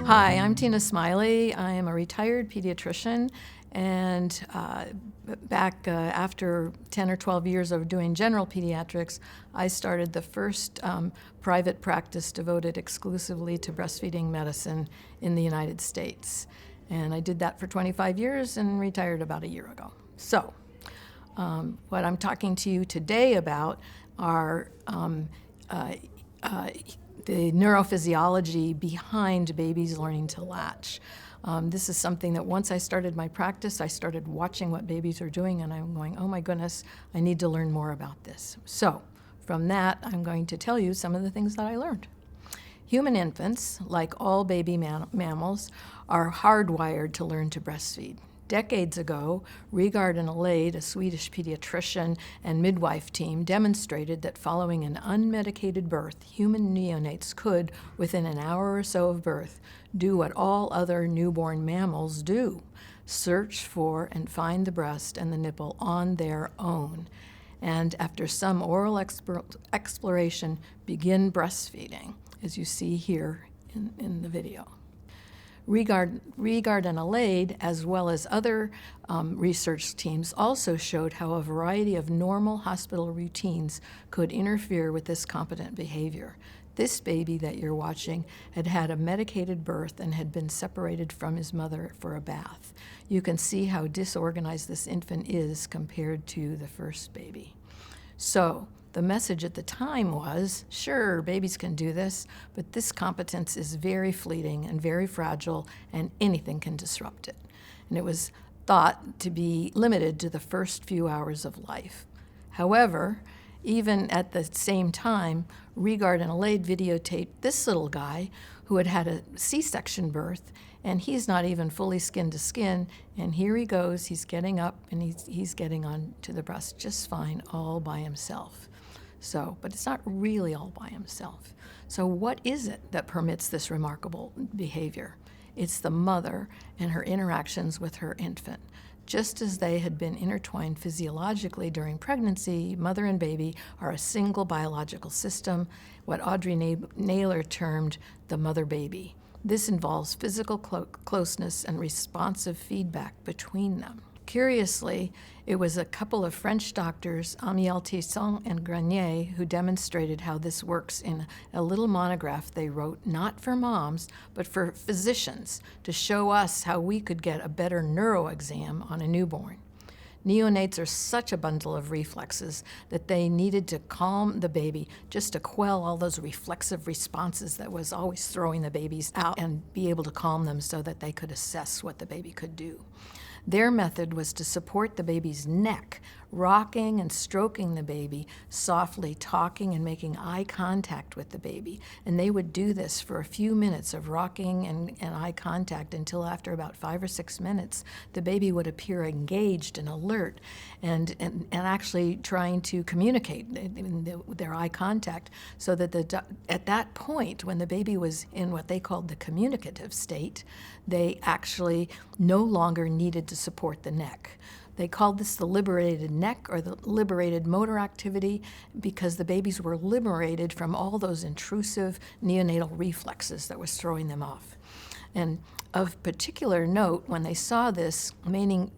Hi, I'm Tina Smillie. I am a retired pediatrician, and back after 10 or 12 years of doing general pediatrics, I started the first private practice devoted exclusively to breastfeeding medicine in the United States. And I did that for 25 years and retired about a year ago. So, what I'm talking to you today about are the neurophysiology behind babies learning to latch. This is something that once I started my practice, I started watching what babies are doing, and I'm going, oh my goodness, I need to learn more about this. So from that, I'm going to tell you some of the things that I learned. Human infants, like all baby mammals, are hardwired to learn to breastfeed. Decades ago, Regard and Alade, a Swedish pediatrician and midwife team, demonstrated that following an unmedicated birth, human neonates could, within an hour or so of birth, do what all other newborn mammals do: search for and find the breast and the nipple on their own, and after some oral exploration, begin breastfeeding, as you see here in the video. Regard and Alade, as well as other research teams, also showed how a variety of normal hospital routines could interfere with this competent behavior. This baby that you're watching had had a medicated birth and had been separated from his mother for a bath. You can see how disorganized this infant is compared to the first baby. So, the message at the time was, sure, babies can do this, but this competence is very fleeting and very fragile, and anything can disrupt it. And it was thought to be limited to the first few hours of life. However, even at the same time, Regard and Alade videotaped this little guy who had had a C-section birth, and he's not even fully skin to skin, and here he goes, he's getting up and he's getting on to the breast just fine all by himself. So, but it's not really all by himself. So what is it that permits this remarkable behavior? It's the mother and her interactions with her infant. Just as they had been intertwined physiologically during pregnancy, mother and baby are a single biological system, what Audrey Naylor termed the mother-baby. This involves physical closeness and responsive feedback between them. Curiously, it was a couple of French doctors, Amiel Tesson and Grenier, who demonstrated how this works in a little monograph they wrote, not for moms, but for physicians, to show us how we could get a better neuro exam on a newborn. Neonates are such a bundle of reflexes that they needed to calm the baby just to quell all those reflexive responses that was always throwing the babies out, and be able to calm them so that they could assess what the baby could do. Their method was to support the baby's neck, rocking and stroking the baby, softly talking and making eye contact with the baby. And they would do this for a few minutes of rocking and eye contact until after about 5 or 6 minutes, the baby would appear engaged and alert and actually trying to communicate their eye contact, so that at that point, when the baby was in what they called the communicative state, they actually no longer needed to support the neck. They called this the liberated neck, or the liberated motor activity, because the babies were liberated from all those intrusive neonatal reflexes that was throwing them off. And of particular note, when they saw this, naming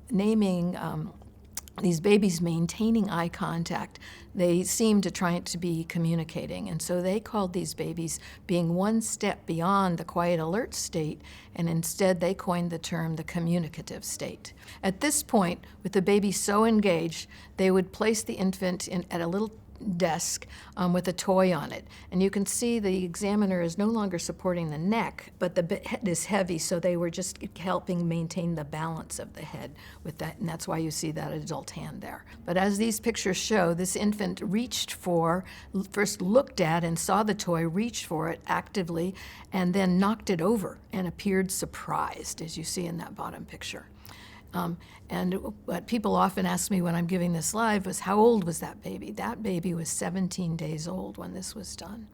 these babies maintaining eye contact, they seemed to try to be communicating. And so they called these babies being one step beyond the quiet alert state, and instead they coined the term the communicative state. At this point, with the baby so engaged, they would place the infant at a little desk with a toy on it. And you can see the examiner is no longer supporting the neck, but the head is heavy, so they were just helping maintain the balance of the head with that, and that's why you see that adult hand there. But as these pictures show, this infant first looked at and saw the toy, reached for it actively, and then knocked it over and appeared surprised, as you see in that bottom picture. And what people often ask me when I'm giving this live was, how old was that baby? That baby was 17 days old when this was done.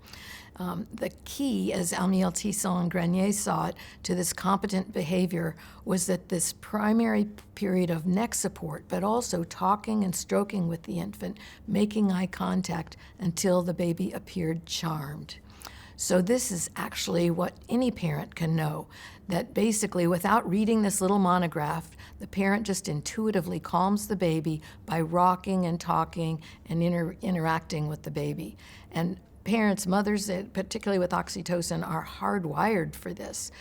The key, as Amiel Tesson and Grenier saw it, to this competent behavior was that this primary period of neck support, but also talking and stroking with the infant, making eye contact until the baby appeared charmed. So this is actually what any parent can know, that basically without reading this little monograph, the parent just intuitively calms the baby by rocking and talking and interacting with the baby. And parents, mothers, particularly with oxytocin, are hardwired for this.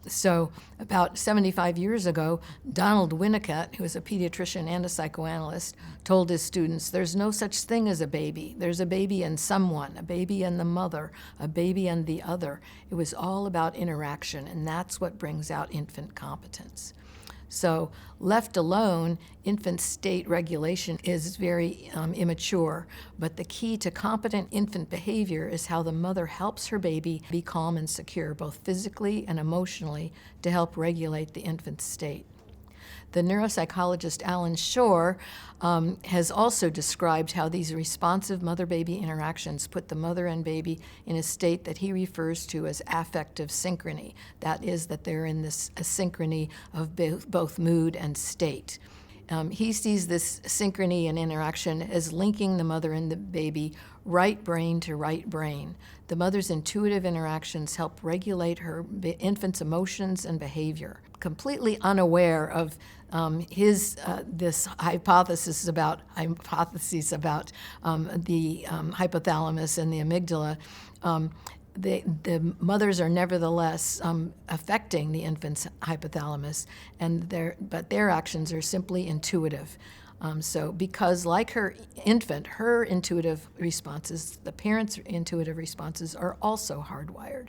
So about 75 years ago, Donald Winnicott, who was a pediatrician and a psychoanalyst, told his students, there's no such thing as a baby. There's a baby in someone, a baby in the mother, a baby in the other. It was all about interaction, and that's what brings out infant competence. So left alone, infant state regulation is very immature, but the key to competent infant behavior is how the mother helps her baby be calm and secure, both physically and emotionally, to help regulate the infant's state. The neuropsychologist Alan Shore has also described how these responsive mother-baby interactions put the mother and baby in a state that he refers to as affective synchrony. That is, that they're in this synchrony of both mood and state. He sees this synchrony and interaction as linking the mother and the baby right brain to right brain. The mother's intuitive interactions help regulate her infant's emotions and behavior. Completely unaware of this hypothesis about the hypothalamus and the amygdala, the mothers are nevertheless affecting the infant's hypothalamus, but their actions are simply intuitive. So because like her infant, her intuitive responses, the parent's intuitive responses are also hardwired.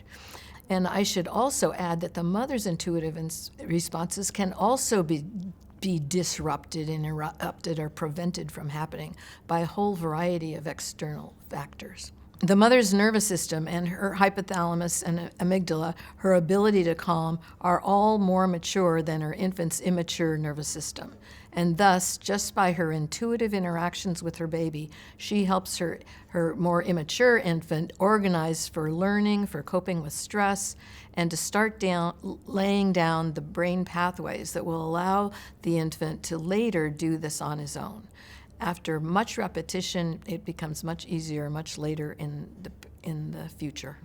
And I should also add that the mother's intuitive responses can also be disrupted, interrupted, or prevented from happening by a whole variety of external factors. The mother's nervous system and her hypothalamus and amygdala, her ability to calm, are all more mature than her infant's immature nervous system. And thus, just by her intuitive interactions with her baby, she helps her more immature infant organize for learning, for coping with stress, and to start laying down the brain pathways that will allow the infant to later do this on his own. After much repetition, it becomes much easier much later in the future.